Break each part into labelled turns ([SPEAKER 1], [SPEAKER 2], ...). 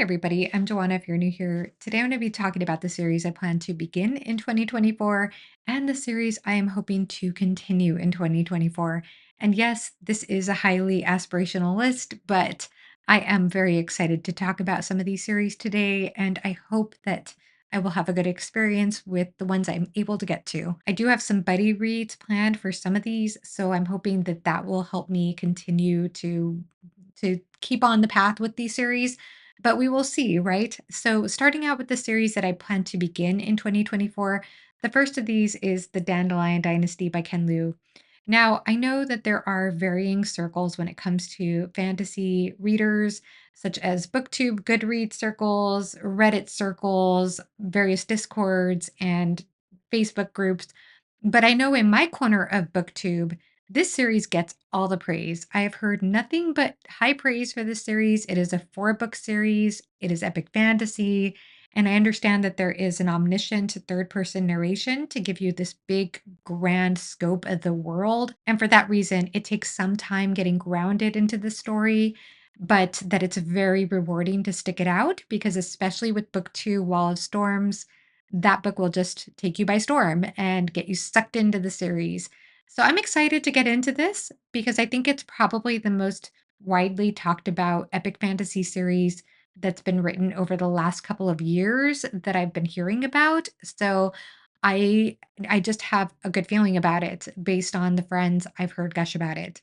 [SPEAKER 1] Hi, everybody. I'm Joanna. If you're new here, today I'm going to be talking about the series I plan to begin in 2024 and the series I am hoping to continue in 2024. And yes, this is a highly aspirational list, but I am very excited to talk about some of these series today. And I hope that I will have a good experience with the ones I'm able to get to. I do have some buddy reads planned for some of these, so I'm hoping that that will help me continue to keep on the path with these series, but we will see, right? So, starting out with the series that I plan to begin in 2024, the first of these is The Dandelion Dynasty by Ken Liu. Now, I know that there are varying circles when it comes to fantasy readers, such as BookTube, Goodreads circles, Reddit circles, various Discords, and Facebook groups. But I know in my corner of BookTube, this series gets all the praise. I have heard nothing but high praise for this series. It is a four-book series, it is epic fantasy, and I understand that there is an omniscient third-person narration to give you this big, grand scope of the world. And for that reason, it takes some time getting grounded into the story, but that it's very rewarding to stick it out because, especially with book two, Wall of Storms, that book will just take you by storm and get you sucked into the series. So I'm excited to get into this because I think it's probably the most widely talked about epic fantasy series that's been written over the last couple of years that I've been hearing about. So I I just have a good feeling about it based on the friends I've heard gush about it.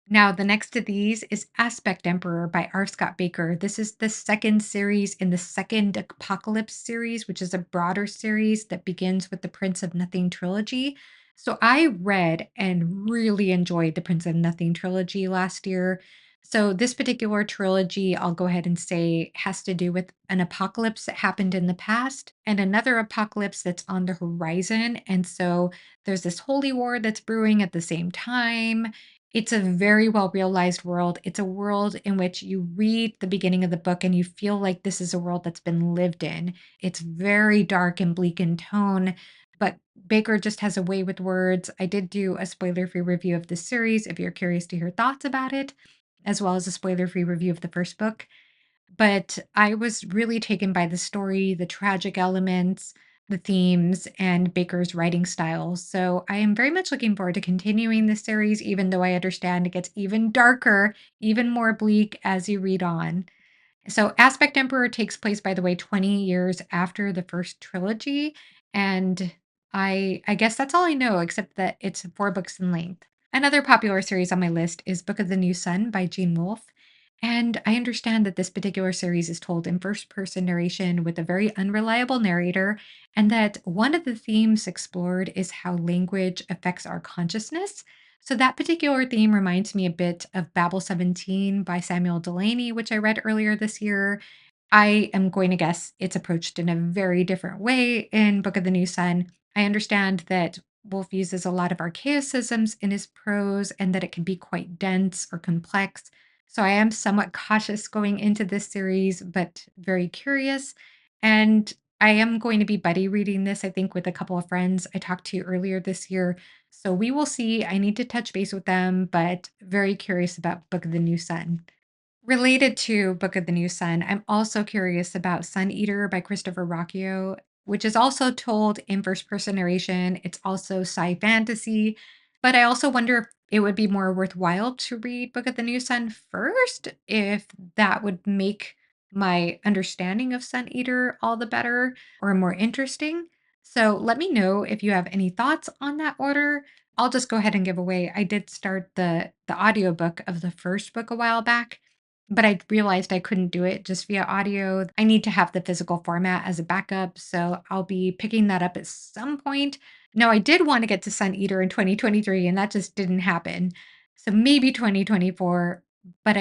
[SPEAKER 1] Now, the next of these is Aspect Emperor by R. Scott Baker. This is the second series in the second Apocalypse series, which is a broader series that begins with the Prince of Nothing trilogy. So I read and really enjoyed the Prince of Nothing trilogy last year. So this particular trilogy, I'll go ahead and say, has to do with an apocalypse that happened in the past and another apocalypse that's on the horizon. And so there's this holy war that's brewing at the same time. It's a very well realized world. It's a world in which you read the beginning of the book and you feel like this is a world that's been lived in. It's very dark and bleak in tone, but Baker just has a way with words. I did do a spoiler free review of this series if you're curious to hear thoughts about it, as well as a spoiler free review of the first book. But I was really taken by the story, the tragic elements, the themes, and Baker's writing style. So I am very much looking forward to continuing this series, even though I understand it gets even darker, even more bleak as you read on. So Aspect Emperor takes place, by the way, 20 years after the first trilogy. And I guess that's all I know, except that it's four books in length. Another popular series on my list is Book of the New Sun by Gene Wolfe. And I understand that this particular series is told in first person narration with a very unreliable narrator, and that one of the themes explored is how language affects our consciousness. So that particular theme reminds me a bit of Babel 17 by Samuel Delany, which I read earlier this year. I am going to guess it's approached in a very different way in Book of the New Sun. I understand that Wolf uses a lot of archaicisms in his prose and that it can be quite dense or complex. So I am somewhat cautious going into this series, but very curious. And I am going to be buddy reading this, I think, with a couple of friends I talked to earlier this year. So we will see. I need to touch base with them, but very curious about Book of the New Sun. Related to Book of the New Sun, I'm also curious about Sun Eater by Christopher Rocchio, which is also told in first person narration. It's also sci fantasy, but I also wonder if it would be more worthwhile to read Book of the New Sun first, if that would make my understanding of Sun Eater all the better or more interesting. So let me know if you have any thoughts on that order. I'll just go ahead and give away. I did start the audiobook of the first book a while back, but I realized I couldn't do it just via audio. I need to have the physical format as a backup, so I'll be picking that up at some point. No, I did want to get to Sun Eater in 2023, and that just didn't happen. So maybe 2024, but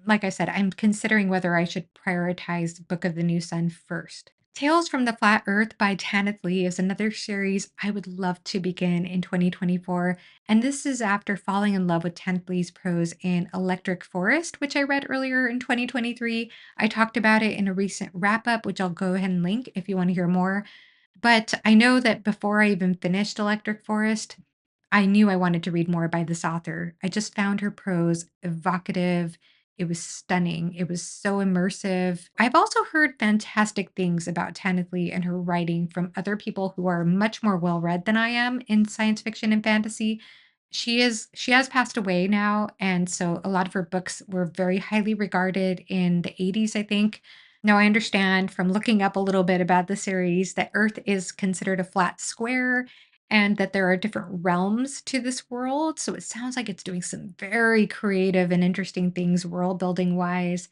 [SPEAKER 1] like I said, I'm considering whether I should prioritize Book of the New Sun first. Tales from the Flat Earth by Tanith Lee is another series I would love to begin in 2024. And this is after falling in love with Tanith Lee's prose in Electric Forest, which I read earlier in 2023. I talked about it in a recent wrap up, which I'll go ahead and link if you want to hear more. But I know that before I even finished Electric Forest, I knew I wanted to read more by this author. I just found her prose evocative. It was stunning. It was so immersive. I've also heard fantastic things about Tanith Lee and her writing from other people who are much more well read than I am in science fiction and fantasy. She has passed away now, and so a lot of her books were very highly regarded in the 80s, I think. Now I understand from looking up a little bit about the series that Earth is considered a flat square and that there are different realms to this world. So it sounds like it's doing some very creative and interesting things world building wise.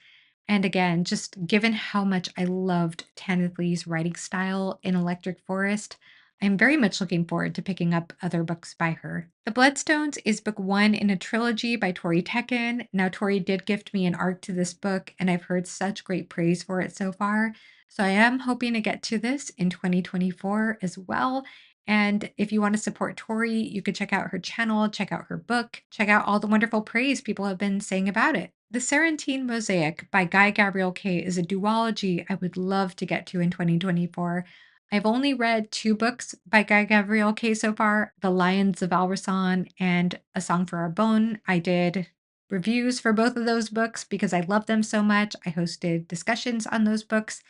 [SPEAKER 1] And again, just given how much I loved Tanith Lee's writing style in Electric Forest, I'm very much looking forward to picking up other books by her. The Bloodstones is book one in a trilogy by Tori Tekken. Now, Tori did gift me an arc to this book, and I've heard such great praise for it so far. So I am hoping to get to this in 2024 as well. And if you want to support Tori, you could check out her channel, check out her book, check out all the wonderful praise people have been saying about it. The Serentine Mosaic by Guy Gabriel Kay is a duology I would love to get to in 2024. I've only read two books by Guy Gabriel Kay so far, The Lions of Alrasan and A Song for Our Bone. I did reviews for both of those books because I love them so much. I hosted discussions on those books.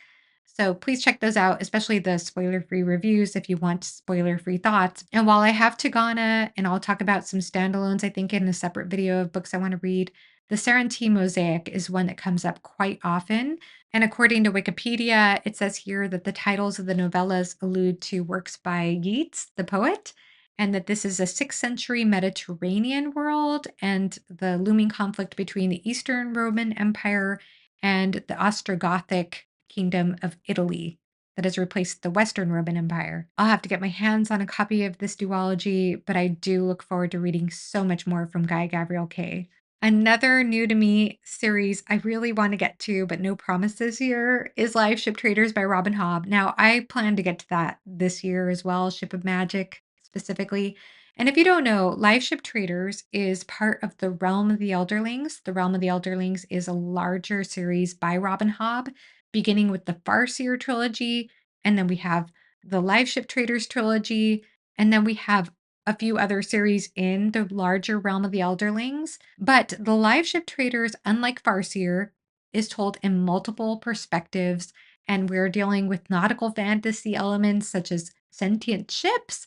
[SPEAKER 1] So please check those out, especially the spoiler-free reviews if you want spoiler-free thoughts. And while I have Tagana, and I'll talk about some standalones, I think, in a separate video of books I want to read, the Sarantine Mosaic is one that comes up quite often. And according to Wikipedia, it says here that the titles of the novellas allude to works by Yeats, the poet, and that this is a 6th century Mediterranean world and the looming conflict between the Eastern Roman Empire and the Ostrogothic kingdom of Italy that has replaced the Western Roman Empire. I'll have to get my hands on a copy of this duology, but I do look forward to reading so much more from Guy Gabriel Kay. Another new to me series I really want to get to, but no promises here, is Live Ship Traders by Robin Hobb. Now, I plan to get to that this year as well, Ship of Magic specifically. And if you don't know, Live Ship Traders is part of the Realm of the Elderlings. The Realm of the Elderlings is a larger series by Robin Hobb, beginning with the Farseer trilogy, and then we have the Live Ship Traders trilogy, and then we have a few other series in the larger Realm of the Elderlings. But the Live Ship Traders, unlike Farseer, is told in multiple perspectives, and we're dealing with nautical fantasy elements such as sentient ships.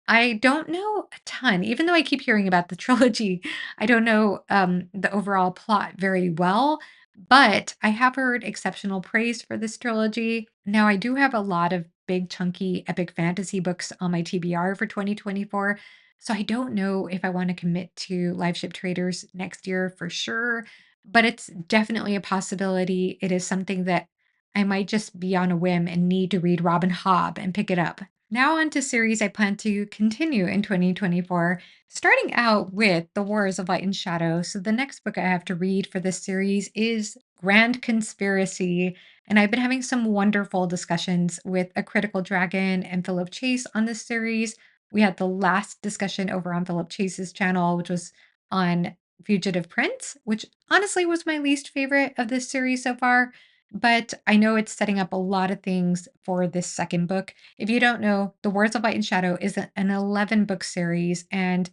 [SPEAKER 1] I don't know a ton, even though I keep hearing about the trilogy. I don't know the overall plot very well, but I have heard exceptional praise for this trilogy. Now, I do have a lot of big, chunky, epic fantasy books on my TBR for 2024. So I don't know if I want to commit to Live Ship Traders next year for sure, but it's definitely a possibility. It is something that I might just be on a whim and need to read Robin Hobb and pick it up. Now, on to series I plan to continue in 2024, starting out with The Wars of Light and Shadow. So, the next book I have to read for this series is Grand Conspiracy. And I've been having some wonderful discussions with A Critical Dragon and Philip Chase on this series. We had the last discussion over on Philip Chase's channel, which was on Fugitive Prince, which honestly was my least favorite of this series so far. But I know it's setting up a lot of things for this second book. If you don't know, The Wars of Light and Shadow is an 11 book series, and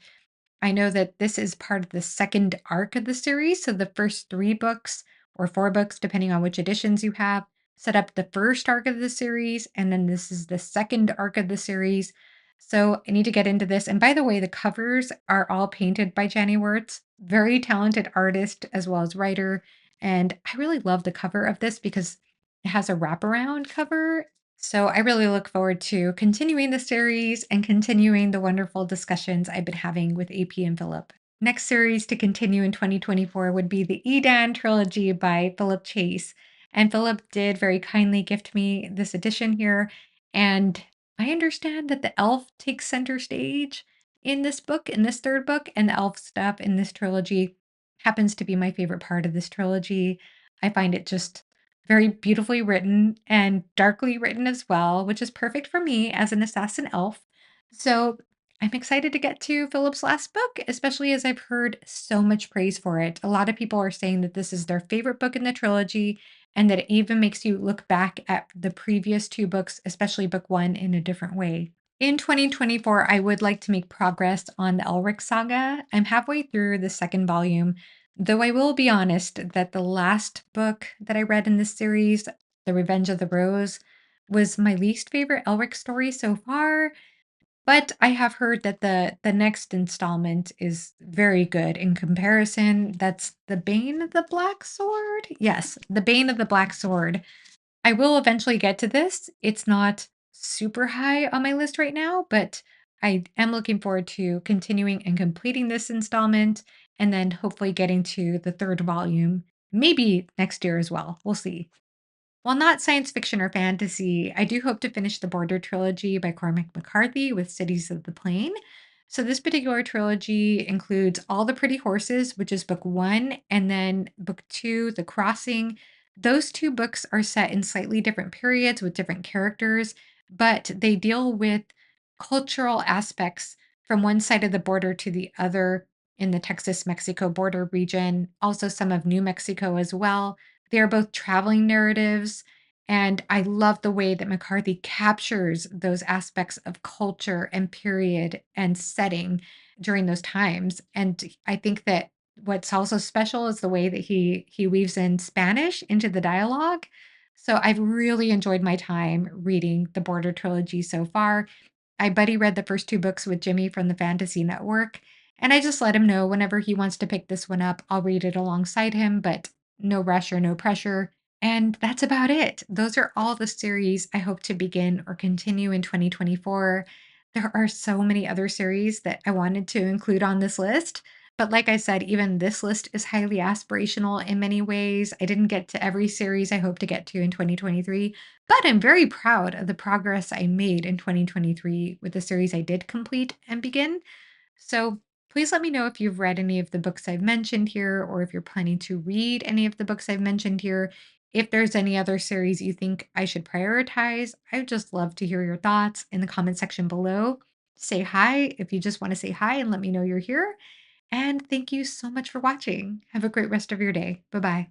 [SPEAKER 1] I know that this is part of the second arc of the series. So the first three books or four books, depending on which editions you have, set up the first arc of the series. And then this is the second arc of the series. So I need to get into this. And by the way, the covers are all painted by Jenny Wirtz, very talented artist as well as writer. And I really love the cover of this because it has a wraparound cover. So I really look forward to continuing the series and continuing the wonderful discussions I've been having with AP and Philip. Next series to continue in 2024 would be the Edan trilogy by Philip Chase. And Philip did very kindly gift me this edition here. And I understand that the elf takes center stage in this book, in this third book, and the elf stuff in this trilogy happens to be my favorite part of this trilogy. I find it just very beautifully written and darkly written as well, which is perfect for me as an assassin elf. So I'm excited to get to Philip's last book, especially as I've heard so much praise for it. A lot of people are saying that this is their favorite book in the trilogy and that it even makes you look back at the previous two books, especially book one, in a different way. In 2024, I would like to make progress on the Elric saga. I'm halfway through the second volume. Though I will be honest that the last book that I read in this series, The Revenge of the Rose, was my least favorite Elric story so far. But I have heard that the next installment is very good in comparison. That's The Bane of the Black Sword? Yes, The Bane of the Black Sword. I will eventually get to this. It's not super high on my list right now, but I am looking forward to continuing and completing this installment and then hopefully getting to the 3rd volume, maybe next year as well. We'll see. While not science fiction or fantasy, I do hope to finish the Border trilogy by Cormac McCarthy with Cities of the Plain. So, this particular trilogy includes All the Pretty Horses, which is book one, and then book two, The Crossing. Those two books are set in slightly different periods with different characters, but they deal with cultural aspects from one side of the border to the other in the Texas Mexico border region, also some of New Mexico as well. They are both traveling narratives, and I love the way that McCarthy captures those aspects of culture and period and setting during those times. And I think that what's also special is the way that he weaves in Spanish into the dialogue. So I've really enjoyed my time reading the Border trilogy so far. I buddy read the first 2 books with Jimmy from the Fantasy Network, and I just let him know whenever he wants to pick this one up, I'll read it alongside him, but no rush or no pressure. And that's about it. Those are all the series I hope to begin or continue in 2024. There are so many other series that I wanted to include on this list. But like I said, even this list is highly aspirational in many ways. I didn't get to every series I hope to get to in 2023, but I'm very proud of the progress I made in 2023 with the series I did complete and begin. So please let me know if you've read any of the books I've mentioned here, or if you're planning to read any of the books I've mentioned here. If there's any other series you think I should prioritize, I would just love to hear your thoughts in the comment section below. Say hi if you just want to say hi and let me know you're here. And thank you so much for watching. Have a great rest of your day. Bye bye.